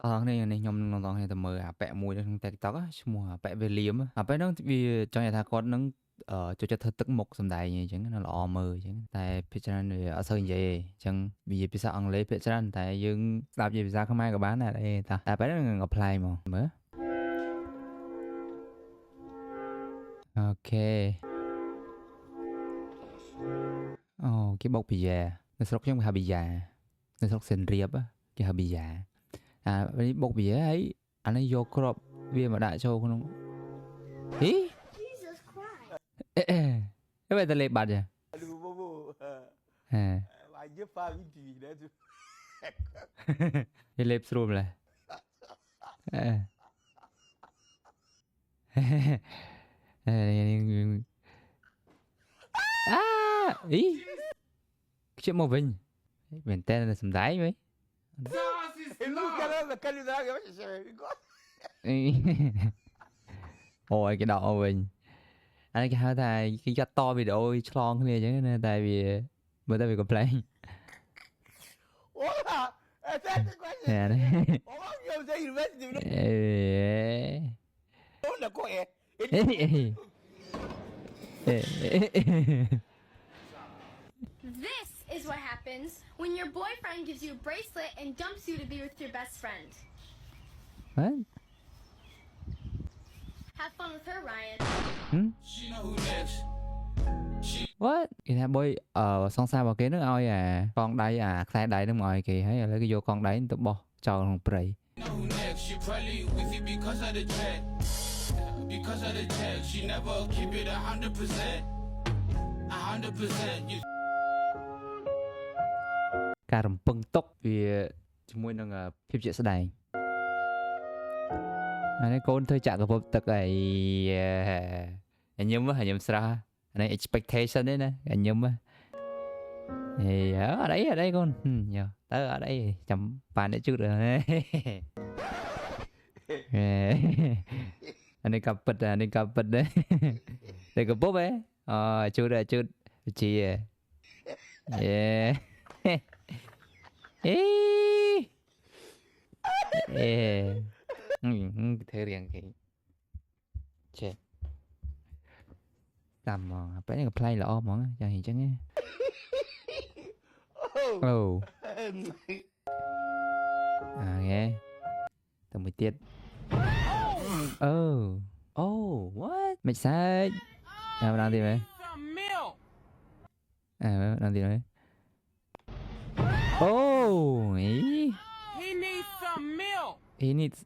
này này nhom nó hay tầm mờ bẹ mùi trong TikTok á mua bẹ về liếm á bẹ nó vì trong nhà thà con nó cho thật tức mục sầm đài như chẳng nó lọ mờ chẳng tại phía trên này ở sơn vậy chẳng vì phía sau ăn lấy phía trên tại dương làm gì ra không ai có bán này đây ta tại bẹ nó apply mà mới ok cái bột bì già nó sốc giống hà bì già nó sốc xinh riệp á cái hà bì già cái bột bì ấy anh ấy vô crop viên mà đại châu không ý cái bài ta lệ bạch à Aduh, Bobo. à Wajib faham ini dah tu. cái lệ srum là ý chuyện màu vinh mình tên là sầm đáy mấy Lu kalau kalau dah macam saya. ôi cái đầu mình anh cái hai thầy cái gắt to video chlong cái này chứ nên tại vì bữa tại vì có play Wah, saya tu kuasa. nè đấy Orang yang saya universiti dulu. Oh, nak kau eh. This is what happens when your boyfriend gives you a bracelet and dumps you to be with your best friend. What? Have fun with her, Ryan. What? Cái thằng bôi xong sao vào cái nước oi con đấy khai đấy đúng rồi kì thấy lấy cái vô con đấy tụi bò cho thằng prey cả rầm bưng tốc vì chúng môi năng phim chuyện sẽ đài anh con thôi chả có bộ tật ấy anh nhớ hay nhớ sao anh expectation đấy nè anh nhớ thì ở đây con nhờ tớ ở đây chấm bàn để trước được anh ấy cặp bịch đấy đây có bốp ấy chưa được chưa chị yeah thế riêng cái chết làm mà phải là play là om mà chẳng hiểu chẳng nghe oh nghe tầm 10 tiết oh what mày sai đang tìm mày đang tìm mày oh ý He needs some milk. he needs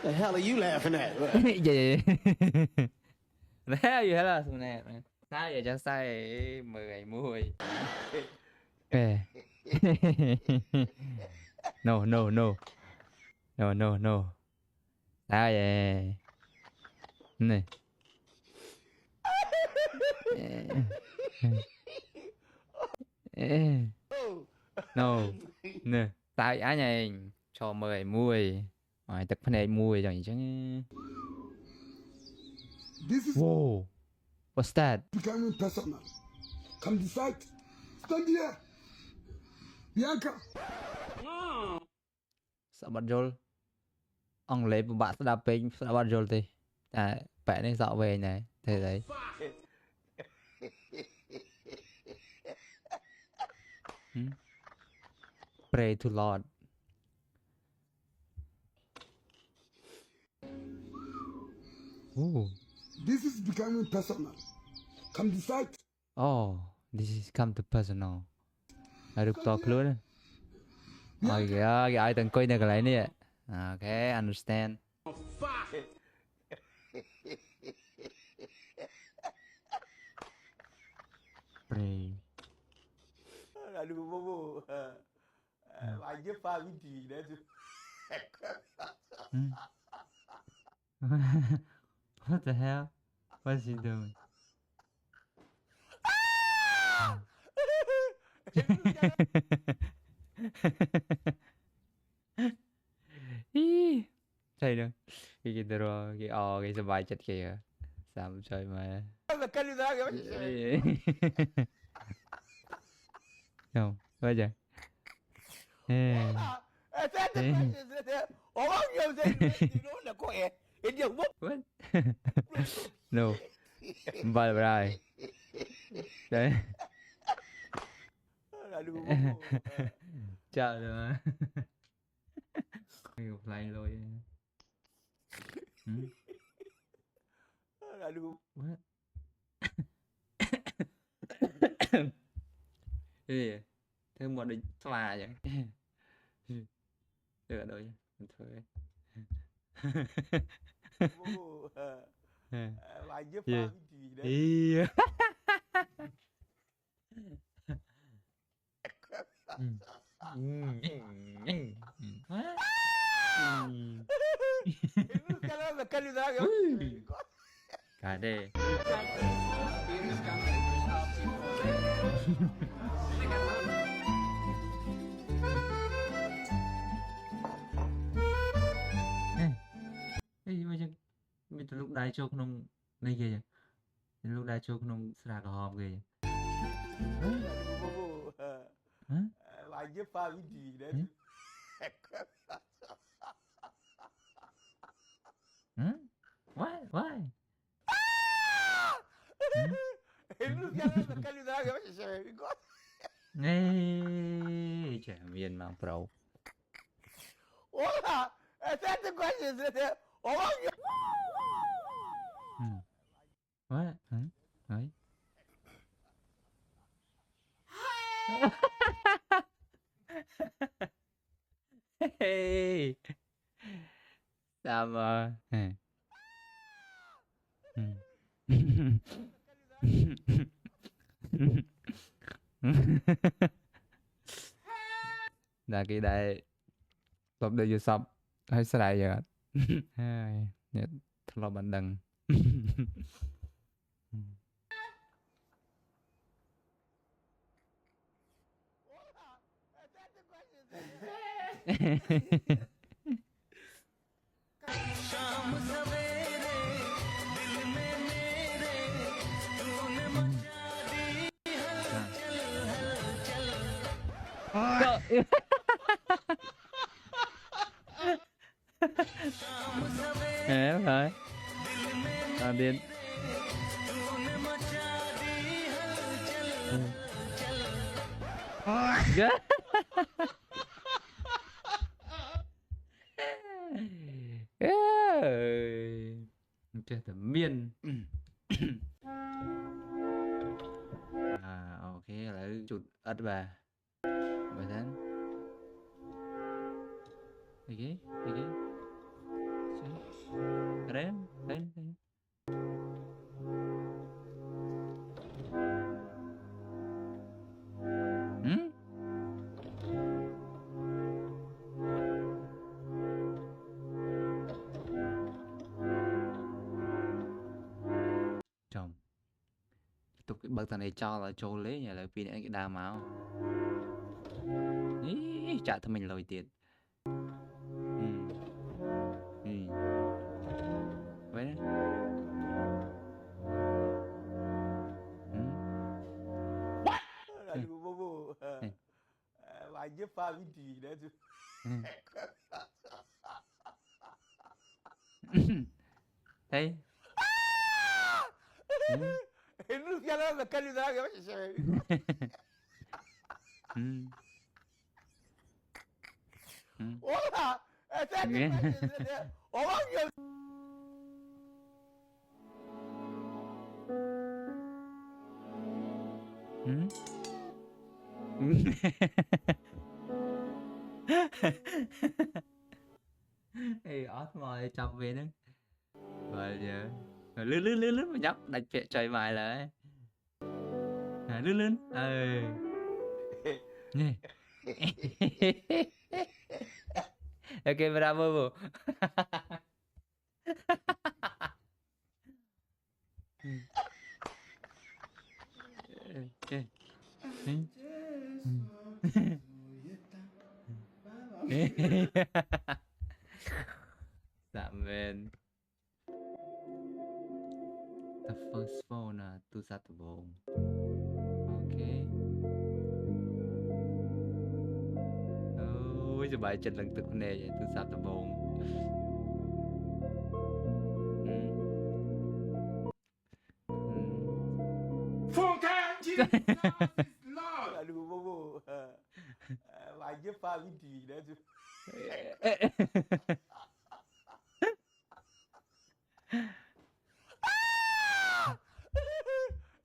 The hell are you laughing at? gì thế gì hết là nè sao vậy cho sai 10 ngày mùi no no no no no no sao vậy này no nè tại á này cho 10 mùi rồi tập này mùi rồi chứ This is wow what's that becoming personal. Come decide. Stand here. Bianca. sợ bật rôl ông lấy một bạn đạp pin sợ bật rôl thì bạn nên dạo về này thế đấy pray to Lord ooh This is becoming personal. Come decide. oh this is come to personal được to luôn rồi kìa cái ai từng coi này cái này nè okay understand pray Aduh, Bobo. Wajib faham ini dah tu. what the hell what's he doing chơi được cái đồ cái sờ bài chật kìa sao mà chơi mà Kalau dah macam saya. không bây giờ What? No. Vale, rồi. Đấy. Trời ơi. Ngục lại rồi. What? Cái gì? Thêm một định xòa vậy. Được ở đây. Thôi. Gì? Ý. Cả đây. Ê, mình từ lúc đai cho không này kìa. Lúc đai cho không sra cái hòm kìa. Hả? Hả? Why? Why? Ê, trẻ miền mang pro. What? Hả? Đấy. Hey. Sao mà là cái đây tập đây vô xong hay sao lại vậy hai nè thật là bạn đừng đúng rồi điên chơi thẩm miên ok lại chụt ớt bà bài tháng cái đấy đấy chồng tục cái bậc thằng này cho là trâu lấy nhà là vì cái đa máu ý trả cho mình lời tiền vậy đấy thấy ê ót mồi chọc về nữa rồi giờ lướt mà nhóc đánh phệ trời mày lại lướt nè ok bravo Tạm bên the first phone tu sát bông ok Ôi giời bài chân lần tự nè từ sạp tầm bông. Full time Jesus is Lord. Aduh, bobo. Wajib faham ini dah tu.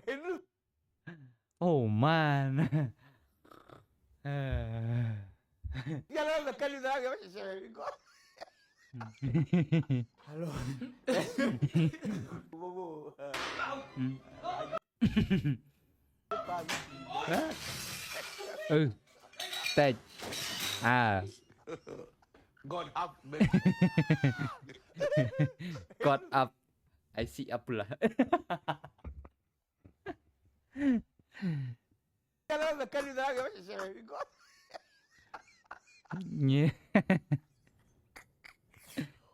Itu. Oh man. Kalau nak kali dah ke macam saya kau. Halo. Bobo. Ừ. Tệ. À. God up. Got up. I see up pula. Kalau nak kali dah ke macam saya kau. Nhé.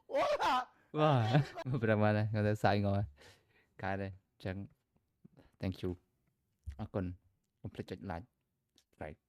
Wah. Wah. Beberapa mana? Kata sai ngồi. Cái đây. Chẳng. Thank you. Còn. Complete like. Right.